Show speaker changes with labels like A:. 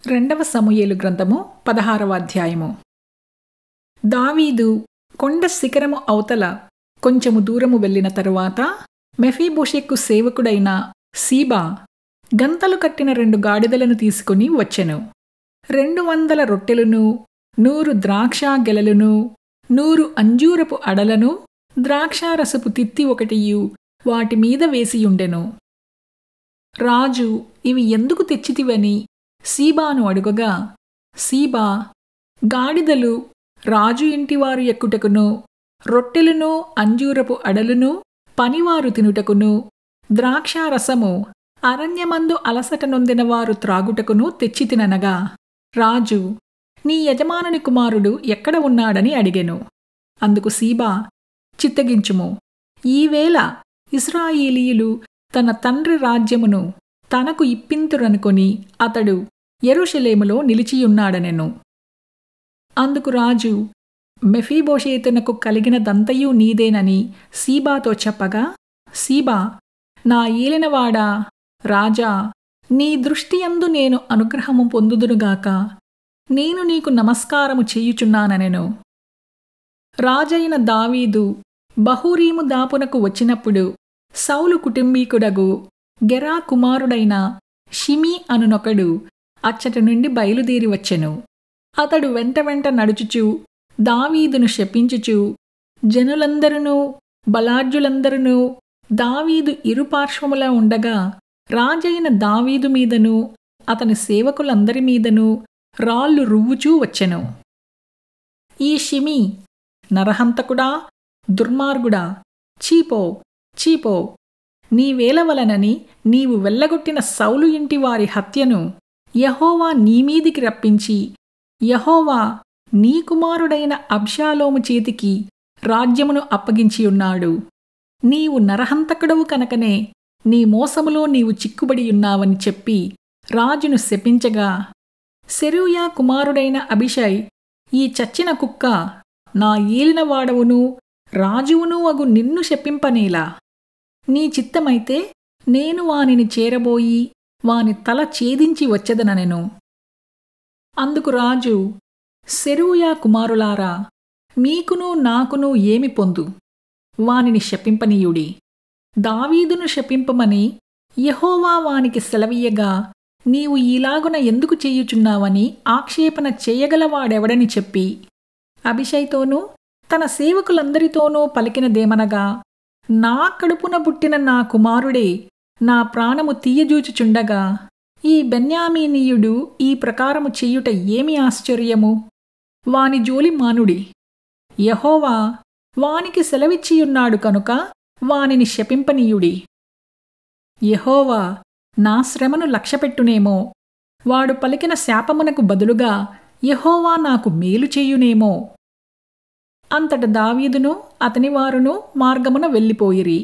A: రెండవ సమూయేలు గ్రంథము 16వ అధ్యాయము. దావీదు కొండ శిఖరము అవతల కొంచెము దూరము వెళ్ళిన తరువాత మెఫీబోషెతు సేవకుడైన సీబా గంతలు కట్టిన 2 గాడిదలను తీసుకుని వచ్చెను. 200 రొట్టెలను, 100 ద్రాక్ష గెలలను, 100 అంజూరపు అడలను, ద్రాక్షారసపు తిత్తి ఒకటియు వాటి మీద వేసియుండెను. రాజు ఇవి ఎందుకు తెచ్చితివని సీబాను అడుగగా, సీబా, గాడిదలు రాజు ఇంటివారు ఎక్కుటకును, రొట్టెలను అంజూరపు అడలును పనివారు తినుటకును, ద్రాక్షారసము అరణ్యమందు అలసట నొందినవారు త్రాగుటకును తెచ్చితిననగా, రాజు, నీ యజమానుని కుమారుడు ఎక్కడ ఉన్నాడని అడిగెను. అందుకు సీబా, చిత్తగించుము, ఈవేళ ఇశ్రాయేలీయులు తన తండ్రి రాజ్యమును తనకు ఇప్పింతురనుకొని అతడు యెరూషలేములో నిలిచియున్నాడనెను. అందుకు రాజు, మెఫీబోషెతునకు కలిగినదంతయు నీదేనని సీబాతో చెప్పగా, సీబా, నా ఏలినవాడా, రాజా, నీ దృష్టియందు నేను అనుగ్రహము పొందుదునుగాక, నేను నీకు నమస్కారము చేయుచున్నాననెను. రాజైన దావీదు బహూరీము దాపునకు వచ్చినప్పుడు సౌలు కుటుంబీకుడగు గెరా కుమారుడైన షిమీ అనునొకడు అచ్చటి నుండి బయలుదేరి వచ్చెను. అతడు వెంట నడుచుచు దావీదును శపించుచు, జనులందరూ బలాఢ్యులందరూ దావీదు ఇరుపార్శ్వముల ఉండగా రాజైన దావీదు మీదను అతని సేవకులందరి మీదను రాళ్ళు రువ్వుచూ వచ్చెను. ఈ షిమీ, నరహంతకుడా, దుర్మార్గుడా, చీపో చీపో, నీవేలవలనని నీవు వెళ్ళగొట్టిన సౌలు ఇంటి వారి హత్యను యెహోవా నీమీదికి రప్పించి, యెహోవా నీ కుమారుడైన అబ్షాలోము చేతికి రాజ్యమును అప్పగించియున్నాడు. నీవు నరహంతకుడవు కనుకనే నీ మోసములో నీవు చిక్కుబడియున్నావని చెప్పి రాజును శపించగా, సెరూయా కుమారుడైన అబిషై, ఈ చచ్చిన కుక్క నా ఏలినవాడవును రాజువును అగు నిన్ను శపింపనేలా? నీ చిత్తమైతే నేను వానిని చేరబోయి వాని తల ఛేదించి వచ్చెదననెను. అందుకు రాజు, సెరూయా కుమారులారా, మీకును నాకును ఏమి పొందు? వానిని శపింపనీయుడి. దావీదును శపింపమని యెహోవా వానికి సెలవీయగా నీవు ఈలాగున ఎందుకు చేయుచున్నావని ఆక్షేపణ చేయగలవాడెవడని చెప్పి అబిషైతోనూ తన సేవకులందరితోనూ పలికినదేమనగా, నా కడుపున పుట్టిన నా కుమారుడే నా ప్రాణము తీయజూచుచుండగా ఈ బెన్యామీనీయుడు ఈ ప్రకారము చెయ్యుట ఏమి ఆశ్చర్యము? వాని జోలి మానుడి. యెహోవా వానికి సెలవిచ్చియున్నాడు కనుక వానిని శపింపనీయుడి. యెహోవా నా శ్రమను లక్ష్యపెట్టునేమో, వాడు పలికిన శాపమునకు బదులుగా యెహోవా నాకు మేలు చేయునేమో. అంతట దావీదును అతనివారును మార్గమున వెళ్ళిపోయిరి.